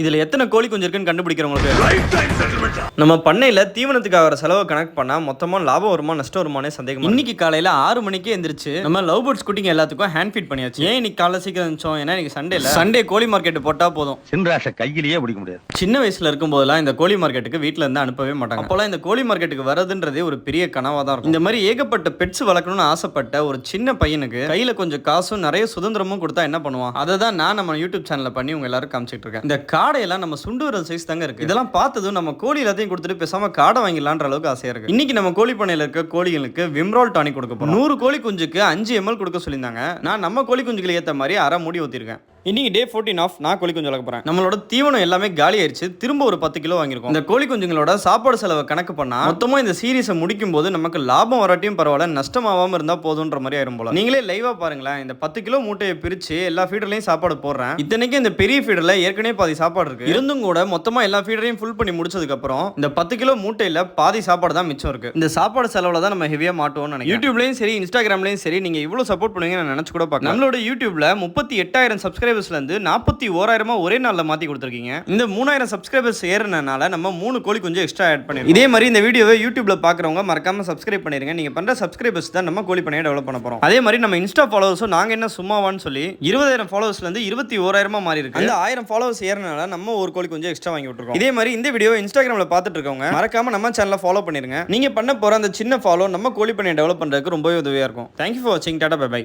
இதுல எத்தனை கோழி குஞ்சு இருக்குன்னு கண்டுபிடிக்கிறவங்களுக்கு நம்ம பண்ணையில தீவனத்துக்கு ஆகிற செலவை கணக்கு பண்ணா மொத்தமா லாபம் வருமா நஷ்டம் வருமானே சந்தேகம். இன்னைக்கு காலையில 6 மணிக்கு எந்திரிச்சு நம்ம லவ் பேர்ட்ஸ் குட்டிங்க எல்லாத்துக்கும் ஹேண்ட் ஃபீட் பண்ணியாச்சு. ஏன் இன்னைக்கு காலைல சீக்கிரம் இருந்துச்சோம், ஏன்னா இன்னைக்கு சண்டே கோழி மார்க்கெட் போட்டா போதும். சின்ராஷ கையிலேயே பிடிக்க முடியாது. சின்ன வயசுல இருக்கும் போதெல்லாம் இந்த கோழி மார்க்கெட்டுக்கு வீட்டுல இருந்து அனுப்பவே மாட்டாங்க. அப்போலாம் இந்த கோழி மார்க்கெட்டுக்கு வரதுன்றதே ஒரு பெரிய கனவா தான் இருக்கும். இந்த மாதிரி ஏகப்பட்ட பெட்ஸ் வளர்க்கணும்னு ஆசைப்பட்ட ஒரு சின்ன பையனுக்கு கையில கொஞ்சம் காசும் நிறைய சுதந்திரமும் கொடுத்தா என்ன பண்ணுவான், அதை தான் நான் நம்ம யூடியூப் சேனல்ல பண்ணி உங்க எல்லாரும் காமிச்சிட்டு இருக்கேன். இந்த காடையெல்லாம் நம்ம சுண்டு வரல் சைஸ் தாங்க இருக்கு. இதெல்லாம் பார்த்ததும் நம்ம கோழி எல்லாத்தையும் கொடுத்துட்டு பேசாம காடை வாங்கிடலான்ற அளவுக்கு ஆசையா இருக்கு. இன்னைக்கு நம்ம கோழி பண்ணையில இருக்க கோழிகளுக்கு விம்ரால் டானிக் கொடுக்க போறோம். 100 கோழி குஞ்சுக்கு 5 ml கொடுக்க சொல்லியிருந்தாங்க. நான் நம்ம கோழி குஞ்சுக்கு ஏற்ற மாதிரி அரை மூடி ஊத்திருக்கேன். இன்னைக்கு டே 14 ஆஃப் நான் கோழி குஞ்சு வளர்க்க போறேன். நம்மளோட தீவனம் எல்லாமே காலி ஆயிடுச்சு. திரும்ப ஒரு 10 கிலோ வாங்கியிருக்கோம். இந்த கோழி குஞ்சுங்களோட சாப்பாடு செலவை கணக்கு பண்ணா மொத்தமா இந்த சீரீஸை முடிக்கும் போது நமக்கு லாபம் வராட்டியும் பரவாயில்ல, நஷ்டமாவாம இருந்தா போதுன்ற மாதிரி ஆயிரும் போல. நீங்களே லைவா பாருங்களேன். இந்த 10 கிலோ மூட்டையை பிரிச்சு எல்லா ஃபீடர்லையும் சாப்பாடு போடுறேன். இத்தனைக்கு இந்த பெரிய ஃபீடர்ல ஏற்கனவே பாதி சாப்பாடு இருக்கு. இருந்தும் கூட மொத்தமா எல்லா ஃபீடரையும் ஃபுல் பண்ணி முடிச்சதுக்கு அப்புறம் இந்த 10 கிலோ மூட்டையில பாதி சாப்பாடு தான் மிச்சம் இருக்கு. இந்த சாப்பாடு செலவுல தான் நம்ம ஹெவியா மாட்டுவோம்னு நினைக்கிறேன். யூடியூப்லயும் சரி இன்ஸ்டாகிராம்லயும் சரி நீங்க இவ்வளவு சப்போர்ட் பண்ணுவீங்க நான் நினைச்சு கூட பார்க்கல. நம்மளோட யூடியூப்ல 38,000 சப்ஸ்கிரைபர்ஸ்ல இருந்து 41,000 ஒரே நாள்ல மாத்தி கொடுத்துருக்கீங்க. இந்த 3,000 சப்ஸ்கிரைபர்ஸ் ஏறனால நம்ம 3 கோழி கொஞ்சம் எக்ஸ்ட்ரா ஆட் பண்ணிருக்கோம். இதே மாதிரி இந்த வீடியோவை யூடியூப்ல பாக்குறவங்க மறக்காம சப்ஸ்கிரைப் பண்ணிருங்க. நீங்க பண்ற சப்ஸ்கிரைபர்ஸ் தான் நம்ம கோழி பண்ணையை டெவலப் பண்ண போறோம். அதே மாதிரி நம்ம இன்ஸ்டா ஃபாலோவர்ஸும் நாங்க என்ன சும்மாவான்னு சொல்லி 20,000 ஃபாலோவர்ஸ்ல இருந்து 21,000 மாறி இருக்கு. அந்த 1000 ஃபாலோவர்ஸ் ஏறனால நம்ம ஒரு கோழி கொஞ்சம் எக்ஸ்ட்ரா வாங்கி விட்டுருக்கோம். இதே மாதிரி இந்த வீடியோ இன்ஸ்டாகிராம்ல பாத்துட்டு இருக்கவங்க மறக்காம நம்ம சேனலை ஃபாலோ பண்ணிருங்க. நீங்க பண்ண போற அந்த சின்ன ஃபாலோ நம்ம கோழி பண்ணையை டெவலப் பண்றதுக்கு ரொம்பவே உதவியா இருக்கும். தேங்க்யூ ஃபார் வாட்சிங். Tata bye by.